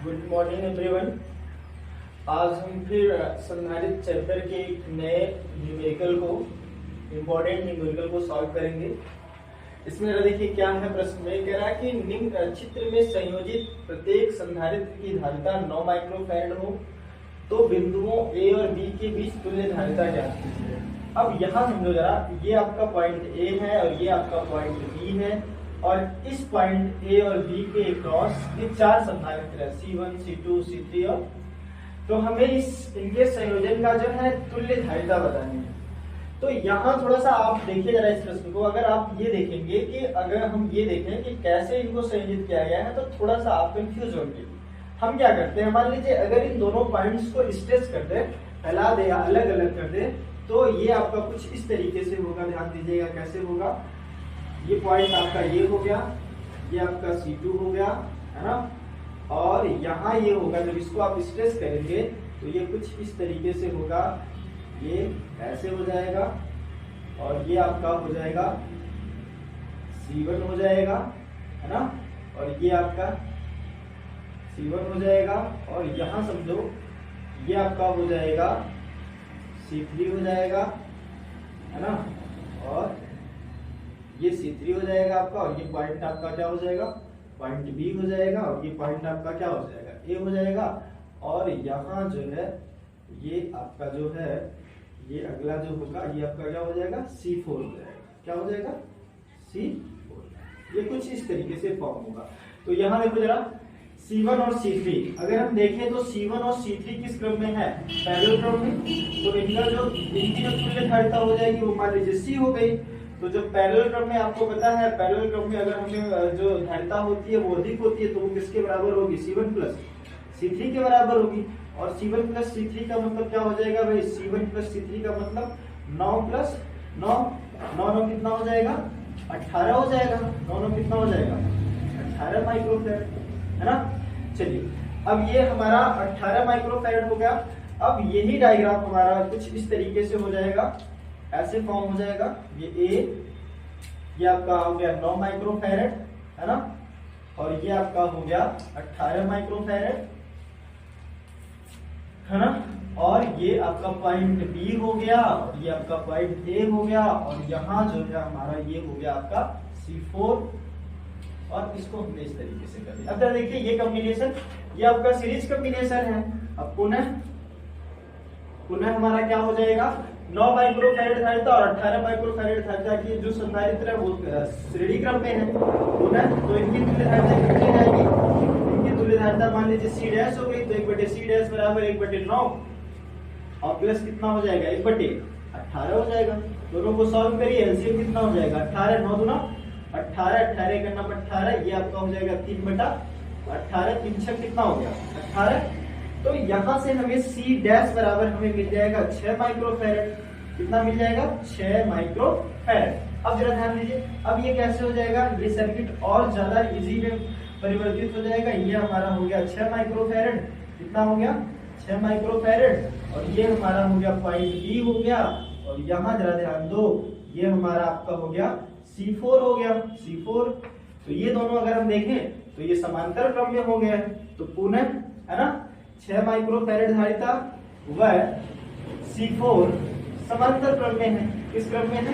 Good morning everyone. आज हम फिर संधारित चैप्टर के एक नए न्यूमेरिकल को इम्पोर्टेंट न्यूमेरिकल को सॉल्व करेंगे। इसमें जरा देखिए क्या है प्रश्न में, कह रहा है कि निम्न चित्र में संयोजित प्रत्येक संधारित्र की धारिता 9 माइक्रोफैरड हो तो बिंदुओं ए और बी के बीच तुल्य धारिता ज्ञात कीजिए। अब यहाँ समझो जरा, ये आपका पॉइंट ए है और ये आपका पॉइंट बी है और इस पॉइंट ए और बी के क्रॉस ये चार संधारित्र है C1, C2, C3 और तो हमें इनके संयोजन का जो है तुल्य धारिता बतानी है। तो यहाँ थोड़ा सा आप देखिए जरा इस प्रश्न को, अगर आप ये देखेंगे कि अगर हम ये देखें कि कैसे इनको संयोजित किया गया है तो थोड़ा सा आप कंफ्यूज होंगे। हम क्या करते हैं, मान लीजिए अगर इन दोनों पॉइंट्स को स्ट्रेच कर दे, फैला दे या अलग अलग कर दे तो ये आपका कुछ इस तरीके से होगा। ध्यान दीजिएगा कैसे होगा। ये पॉइंट आपका ये हो गया, ये आपका C2 हो गया, है ना, और यहाँ ये होगा। जब इसको आप स्ट्रेच करेंगे तो ये कुछ इस तरीके से होगा, ये ऐसे हो जाएगा और ये आपका हो जाएगा C1 हो जाएगा, है ना, और ये आपका C1 हो जाएगा और यहाँ समझो ये आपका हो जाएगा C3 हो जाएगा, है ना, और ये C3 हो जाएगा आपका और ये पॉइंट आपका क्या हो जाएगा, पॉइंट B हो जाएगा और ये पॉइंट आपका क्या हो जाएगा, A हो जाएगा। और यहाँ जो है ये आपका जो है ये अगला जो होगा ये आपका क्या हो जाएगा, C4 हो जाएगा। क्या हो जाएगा, C4। ये कुछ इस तरीके से फॉर्म होगा। तो यहाँ देखो जरा C1 और C3 अगर हम देखें तो C1 और C3 किस क्रम में है, पैरेलल क्रम में। तो इनकी जो तुल्य धारिता हो जाएगी वो मान लीजिए C हो गई। तो जो पैरेलल क्रम में आपको पता है, पैरेलल क्रम में अगर हमें जो धारिता होती है वो अधिक होती है तो वो किसके बराबर होगी, C1 प्लस C3 के बराबर होगी। और C1 प्लस C3 का मतलब क्या हो जाएगा भाई, C1 प्लस C3 का मतलब 9 प्लस 9, 9 कितना हो जाएगा, 18 हो जाएगा। 9 कितना हो जाएगा, 18 माइक्रोफैरड, है ना। चलिए अब ये हमारा 18 माइक्रोफैरड हो गया। अब यही डायग्राम हमारा कुछ इस तरीके से हो जाएगा, ऐसे फॉर्म हो जाएगा। ये आपका हो गया 9 माइक्रोफैरड, है ना, और ये आपका हो गया 18 माइक्रोफैरड, है ना, और ये आपका पॉइंट B हो गया और ये आपका पॉइंट A हो गया और यहाँ जो है हमारा ये हो गया आपका C4 और इसको हमने इस तरीके से कर दिया। अब जरा देखिए ये कॉम्बिनेशन, ये आपका सीरीज कॉम्बिनेशन है। अब पुनः हमारा क्या हो जाएगा, 9 माइक्रोफैरड धारिता और 18 माइक्रोफैरड धारिता की जो संधारित्र है वो श्रेणी क्रम में है पुनः। तो इनकी तुल्य धारिता कितनी जाएगी, इनकी तुल्य धारिता मान लीजिए C डैश हो गई तो 1/C डैश बराबर 1/9 और प्लस कितना हो जाएगा, 1/18 हो जाएगा। दोनों को सॉल्व करिए, एलसीएम कितना हो जाएगा, 18 9 दूना 18, 18 का नाम 18, ये आपका हो जाएगा 3/18, 3 6 कितना हो गया 18। तो यहाँ से हमें C डैश बराबर हमें मिल जाएगा 6 माइक्रोफैरड। कितना मिल जाएगा, 6 माइक्रोफैरड। अब जरा ध्यान दीजिए, अब ये कैसे हो जाएगा, ये सर्किट और ज्यादा इजी में परिवर्तित हो जाएगा। ये हमारा हो गया 6 माइक्रोफैरड, कितना हो गया 6 माइक्रोफैरड और ये हमारा हो गया पॉइंट B हो गया और यहाँ जरा ध्यान दो ये हमारा आपका हो गया C4 हो गया, C4। तो ये दोनों अगर हम देखें तो ये समांतर क्रम में हो गया। तो पुनः, है ना, 6 माइक्रोफैरड धारिता व C4 समांतर क्रम में है। किस क्रम में है,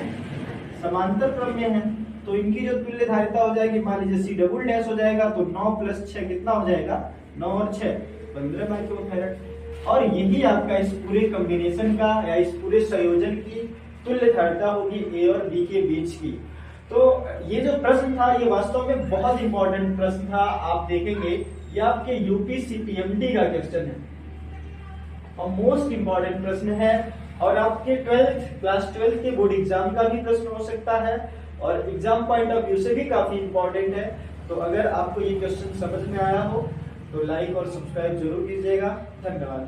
समांतर क्रम में है। तो इनकी जो तुल्य धारिता हो जाएगी मान लीजिए C डबल डैश हो जाएगा तो 9 प्लस 6 कितना हो जाएगा, 9 और 6 15 माइक्रोफैरड। और यही आपका इस पूरे कॉम्बिनेशन का या इस पूरे संयोजन की तुल्य धारिता होगी A और B के बीच की। तो ये जो प्रश्न था ये वास्तव में बहुत इंपॉर्टेंट प्रश्न था। आप देखेंगे ये आपके यूपीसीपीएमटी का क्वेश्चन है और मोस्ट इंपॉर्टेंट प्रश्न है और आपके क्लास 12 के बोर्ड एग्जाम का भी प्रश्न हो सकता है और एग्जाम पॉइंट ऑफ व्यू से भी काफी इंपॉर्टेंट है। तो अगर आपको ये क्वेश्चन समझ में आया हो तो लाइक और सब्सक्राइब जरूर कीजिएगा। धन्यवाद।